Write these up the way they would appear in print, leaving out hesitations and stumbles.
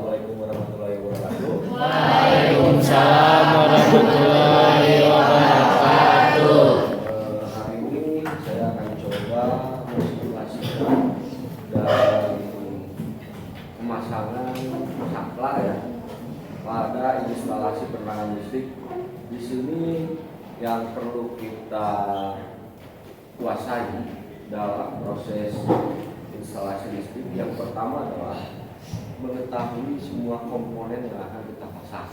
Assalamualaikum warahmatullahi wabarakatuh. Waalaikumsalam warahmatullahi wabarakatuh. Hari ini saya akan coba mensimulasikan dan pemasangan saklar ya pada instalasi penerangan listrik. Di sini yang perlu kita kuasai dalam proses instalasi listrik yang pertama adalah mengetahui semua komponen yang akan kita pasang,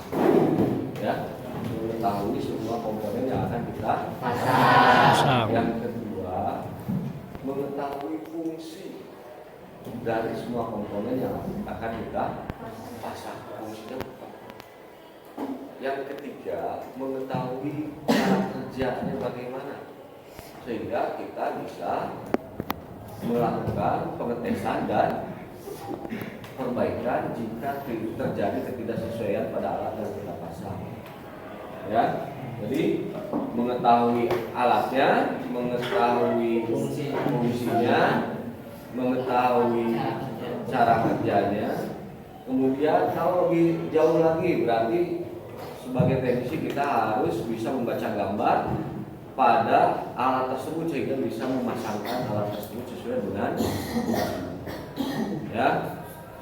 ya, mengetahui semua komponen yang akan kita pasang. Yang kedua, mengetahui fungsi dari semua komponen yang akan kita pasang, fungsinya apa. Yang ketiga, mengetahui cara kerjanya bagaimana, sehingga kita bisa melakukan pengetesan dan perbaikan jika terjadi ketidaksesuaian pada alat yang kita pasang. Ya, jadi mengetahui alatnya, mengetahui fungsinya, mengetahui cara kerjanya. Kemudian kalau lebih jauh lagi, berarti sebagai teknisi kita harus bisa membaca gambar pada alat tersebut sehingga bisa memasangkan alat tersebut sesuai dengan ya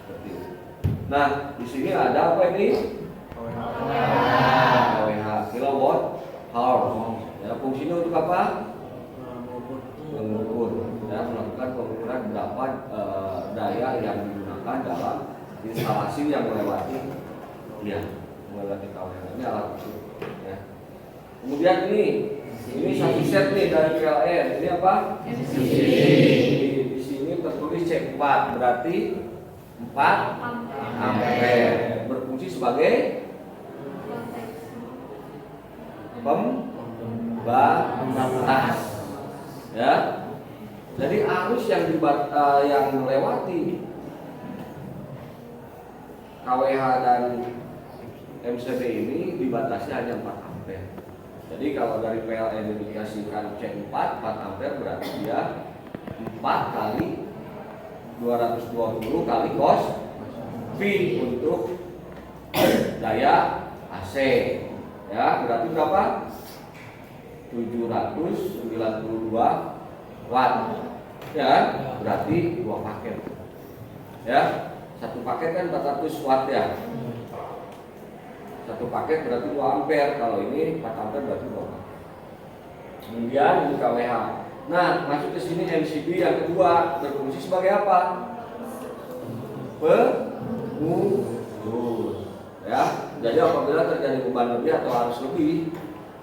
seperti itu. Nah, di sini ada apa ini? kWh, kilowatt hour. Ya, fungsinya untuk apa? Mengukur, ya, melakukan pengukuran berapa daya yang digunakan dalam instalasi yang melewati kWh. Ini alat itu. Ya. Kemudian ini satu set nih dari PLN. Ini apa? Di sini tertulis C4, berarti 4 ampere. Berfungsi sebagai pembatas. Ya. Jadi arus yang melewati kWh dan MCB ini dibatasi hanya 4 ampere. Jadi kalau dari PLN dikasihkan C4 4 ampere, berarti dia 4 kali 220 kali cos V untuk daya AC. Ya, berarti berapa? 792 watt. Ya, berarti 2 paket. Ya, satu paket kan 400 watt ya. Satu paket berarti 2 ampere. Kalau ini 4 ampere berarti 2 paket. Kemudian ini kWh. Nah, masuk ke sini MCB yang kedua, berfungsi sebagai apa? Pengukur. Ya, jadi apabila terjadi beban lebih atau arus lebih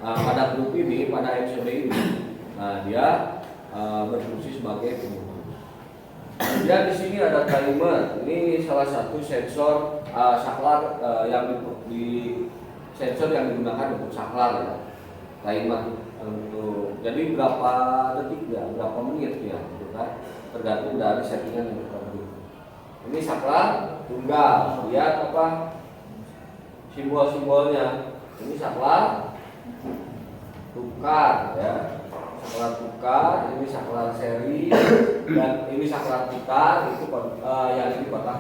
pada grup ini, pada MCB ini, nah dia berfungsi sebagai pengukur. Kemudian di sini ada timer. Ini salah satu sensor saklar yang di sensor yang digunakan untuk saklar ya. Timer untuk jadi berapa detik ya, berapa menit ya, gitu kan? Tergantung dari settingan yang kita beri. Ini saklar tunggal. Lihat apa simbol-simbolnya. Ini saklar tukar ya. Saklar tukar, ini saklar seri, dan ini saklar tukar, itu yang ini kotak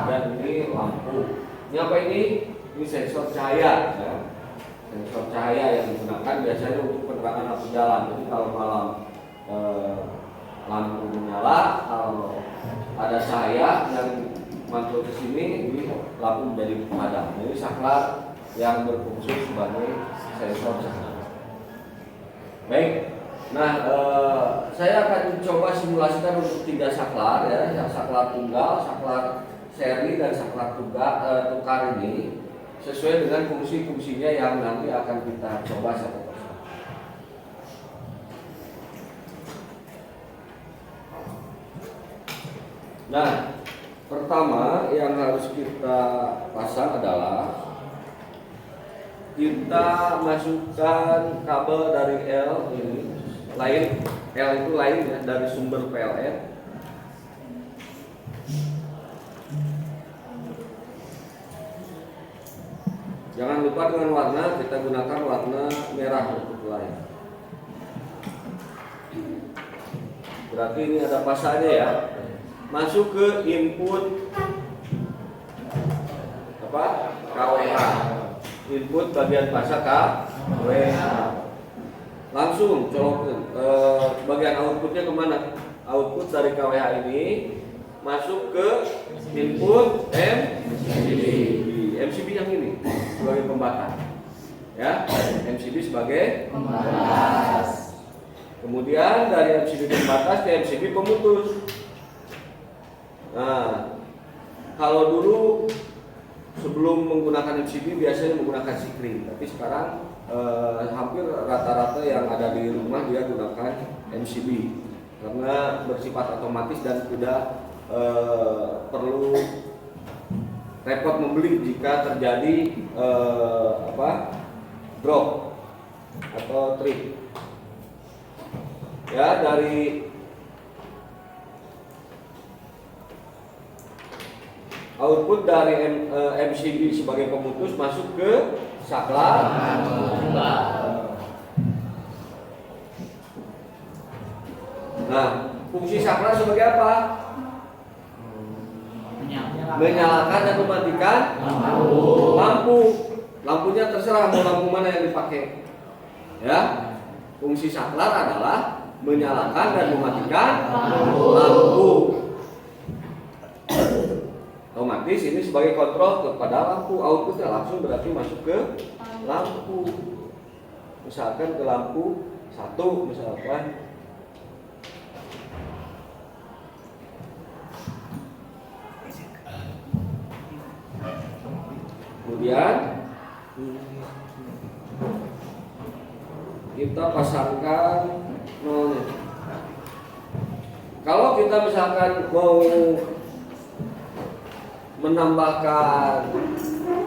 dan ini lampu. Ini apa ini? Ini sensor cahaya ya. Sensor cahaya yang digunakan biasanya untuk penerangan lampu jalan. Jadi kalau malam lampu menyala, kalau ada cahaya yang mantul ke sini, ini lampu menjadi padam. Ini saklar yang berfungsi sebagai sensor cahaya. Baik, nah saya akan coba simulasikan untuk 3 saklar ya, saklar tunggal, saklar seri dan saklar tukar ini sesuai dengan fungsi-fungsinya yang nanti akan kita coba satu persatu. Nah, pertama yang harus kita pasang adalah kita masukkan kabel dari L ini, L itu lain ya, dari sumber PLN. Jangan lupa dengan warna, kita gunakan warna merah untuk lain. Berarti ini ada pasanya ya. Masuk ke input KWH. Input bagian fasa KWH. Langsung colokin bagian outputnya kemana? Output dari KWH ini masuk ke input MCB. MCB yang ini sebagai pembatas, ya. MCB sebagai pembatas. Kemudian dari MCB pembatas ke MCB pemutus. Nah, kalau dulu sebelum menggunakan MCB biasanya menggunakan sikring, tapi sekarang hampir rata-rata yang ada di rumah dia gunakan MCB karena bersifat otomatis dan tidak perlu repot membeli jika terjadi drop atau trip. Ya, dari output dari MCB sebagai pemutus masuk ke saklar. Nah, fungsi saklar sebagai apa? Menyalakan dan mematikan lampu. Lampunya terserah mau lampu mana yang dipakai. Ya, fungsi saklar adalah menyalakan dan mematikan lampu. Otomatis ini sebagai kontrol kepada lampu. Outputnya langsung berarti masuk ke lampu. Misalkan ke lampu 1 misalkan. Kemudian kita pasangkan nolnya. Kalau kita misalkan mau menambahkan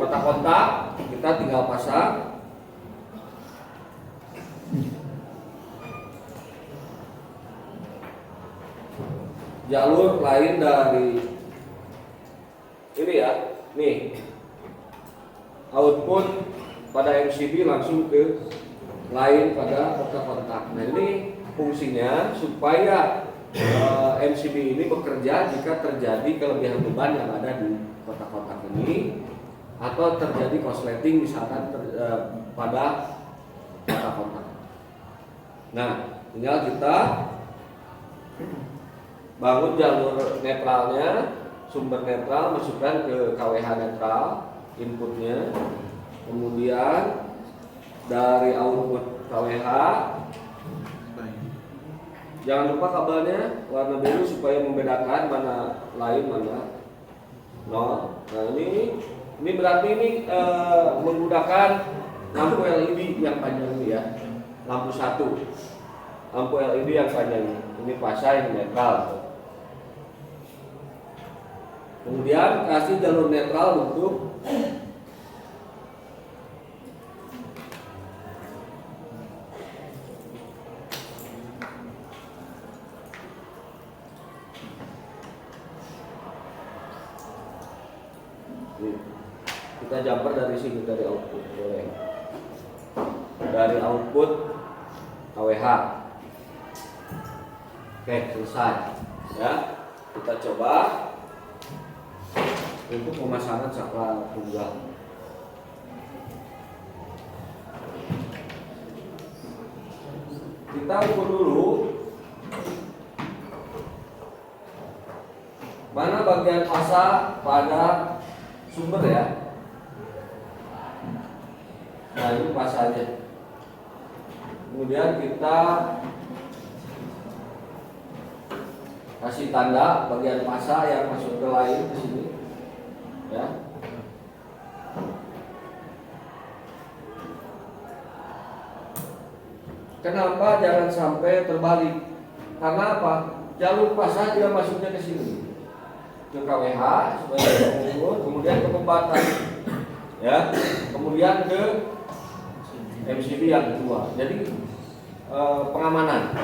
kotak-kotak, kita tinggal pasang jalur lain dari ini ya, nih output pada MCB langsung ke lain pada kotak-kotak. Nah, ini fungsinya supaya MCB ini bekerja jika terjadi kelebihan beban yang ada di kotak-kotak ini atau terjadi korsleting misalkan pada kotak-kotak. Nah, tinggal kita bangun jalur netralnya, sumber netral masukkan ke KWH netral inputnya, kemudian dari output KWH jangan lupa kabelnya warna biru supaya membedakan mana lain mana nol. Nah, ini berarti ini menggunakan lampu LED yang panjang ini ya, lampu 1, lampu LED yang panjang ini fasa yang netral. Kemudian kasih jalur netral untuk kita jumper dari sini, dari output boleh, dari output KWH. Oke, selesai ya. Kita coba untuk pemasangan saklar tunggal. Kita ukur dulu mana bagian fasa pada sumber ya. Nah, ini fasanya. Kemudian kita kasih tanda bagian fasa yang masuk ke lain di sini. Ya. Kenapa jangan sampai terbalik? Karena apa? Jalur fasa dia masuknya ke sini, ke KWH sebagai pengukur, kemudian ke pembatas, ya, kemudian ke MCB yang kedua. Jadi pengamanan,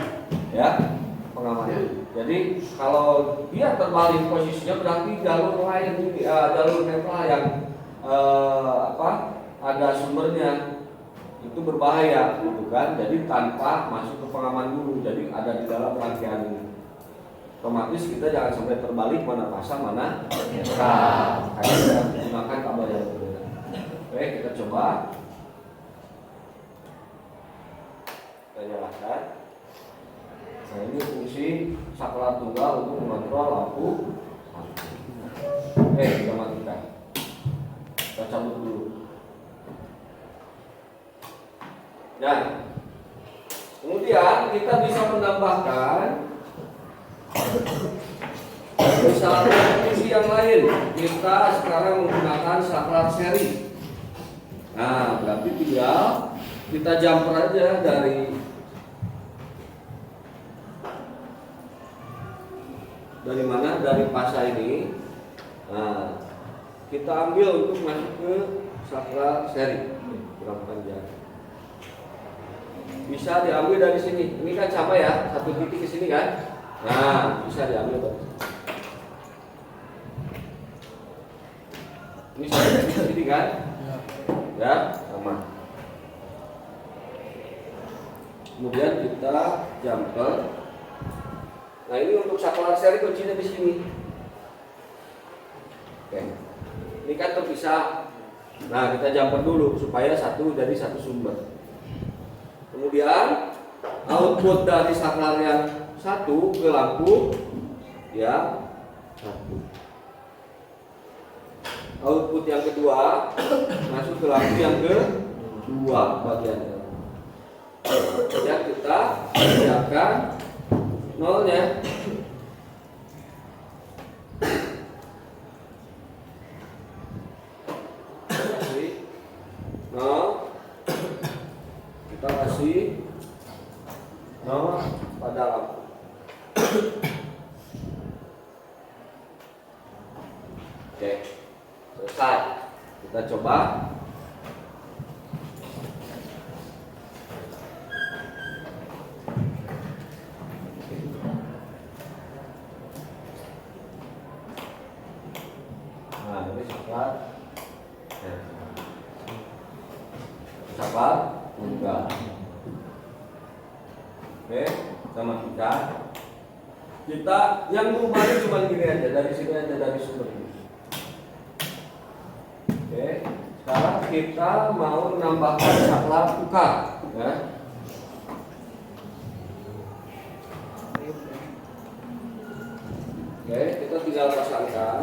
ya, pengamanan. Jadi kalau dia terbalik posisinya berarti jalur lain ini, jalur netral yang ada sumbernya itu berbahaya, gitu kan? Jadi tanpa masuk ke pengaman dulu, jadi ada di dalam rangkaian ini. Otomatis kita jangan sampai terbalik mana pasang mana netral. Karena kita menggunakan kabel yang berbeda. Oke, kita coba. Kita nyalakan. Nah, ini fungsi saklar tunggal untuk mengontrol lampu. Oke, kita matikan. Kita cabut dulu. Dan kemudian kita bisa menambahkan misalnya fungsi yang lain. Kita sekarang menggunakan saklar seri. Nah, berarti tinggal kita jumper aja dari mana? Dari pasa ini. Nah, kita ambil untuk masuk ke saklar seri. Kurang panjang. Bisa diambil dari sini. Ini kan sama ya, satu titik ke sini kan? Nah, bisa diambil dari sini. Ini sampai ke sini kan? Ya, sama. Kemudian kita jumper. Nah, ini untuk saklar seri kuncinya di sini. Oke. Ini kan terpisah. Nah, kita jumper dulu supaya dari satu sumber. Kemudian output dari saklar yang satu ke lampu yang satu. Output yang kedua masuk ke lampu yang kedua bagiannya. Ya, kita siapkan nolnya. Kasih nol. Kita kasih nol pada lampu. Oke, selesai. Kita coba. Nah, ini saklar. Saklar tunggal. Oke, sama kita yang berubahnya cuma gini aja, dari sini aja, dari sumber ini. Oke, sekarang kita mau menambahkan saklar tukar, ya. Oke, kita tinggal pasangkan.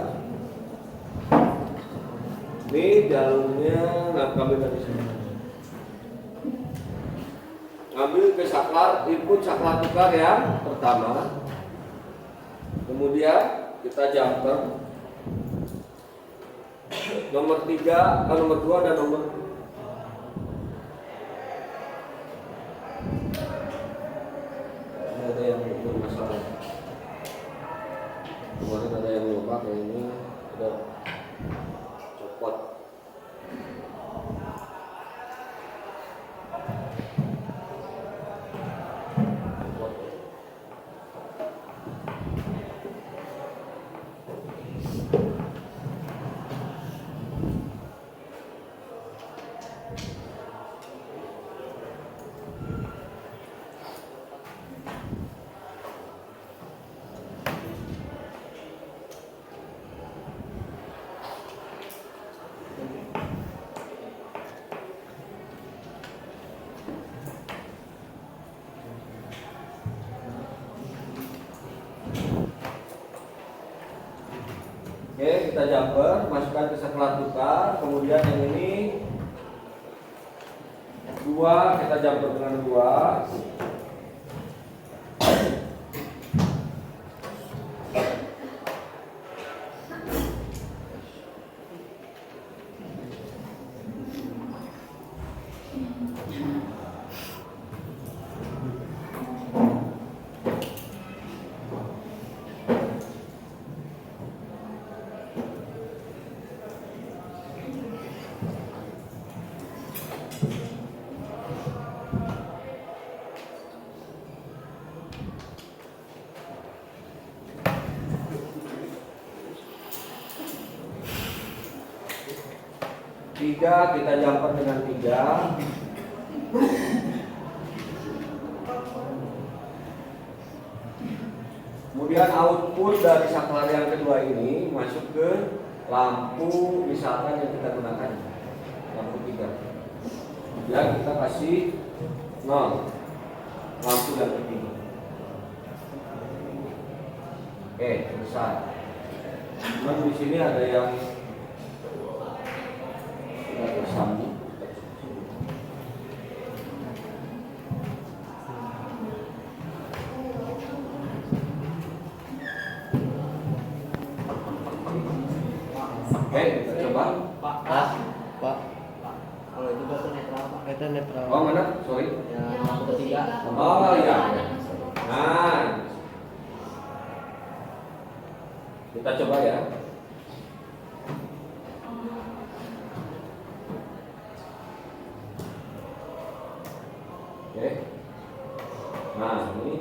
Ini jalurnya ngambil dari sini. Ngambil ke saklar, input saklar tukar yang pertama. Kemudian kita jumper nomor 3, nomor 2 dan nomor ini ada yang bermasalah. Kemarin ada yang lupa kayaknya ada copot. Oke, kita jumper, masukkan ke saklar tukar. Kemudian yang ini 2, kita jumper dengan 2. Tiga, kita jumper dengan 3. Kemudian output dari saklar yang kedua ini masuk ke lampu misalkan yang kita gunakan. lampu 3. Ya, kita kasih 0 lampu yang ketiga. Oke, selesai. Cuman di sini ada yang tidak tersambung. Oke, kita coba. Pak, kalau itu berarti netral Pak. Itu netral. Oh, mana? Sorry. Ya, lampu ketiga. Oh iya. Nah, kita coba ya. Oke. Nah, ini.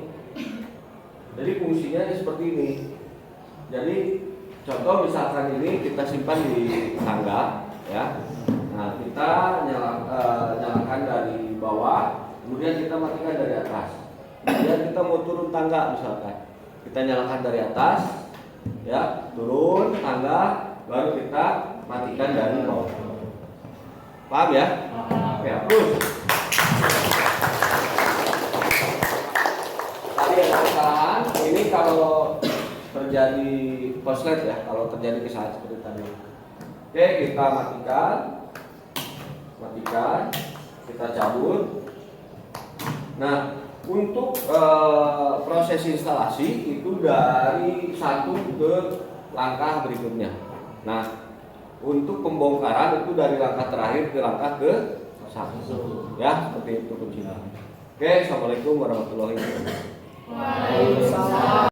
Jadi fungsinya seperti ini. Jadi contoh misalkan ini kita simpan di tangga, ya. Nah, kita nyalakan dari bawah, kemudian kita matikan dari atas. Kemudian kita mau turun tangga misalkan, kita nyalakan dari atas, ya, turun tangga, baru kita matikan dari bawah. Paham ya? Ya, terus. Tadi ada kesalahan. Ini kalau terjadi konslet ya, kalau terjadi kesalahan seperti tadi. Oke, kita matikan, kita cabut. Nah, untuk proses instalasi itu dari satu ke langkah berikutnya. Nah, untuk pembongkaran itu dari langkah terakhir ke langkah ke satu. Ya, seperti itu kuncinya. Oke, assalamualaikum warahmatullahi wabarakatuh.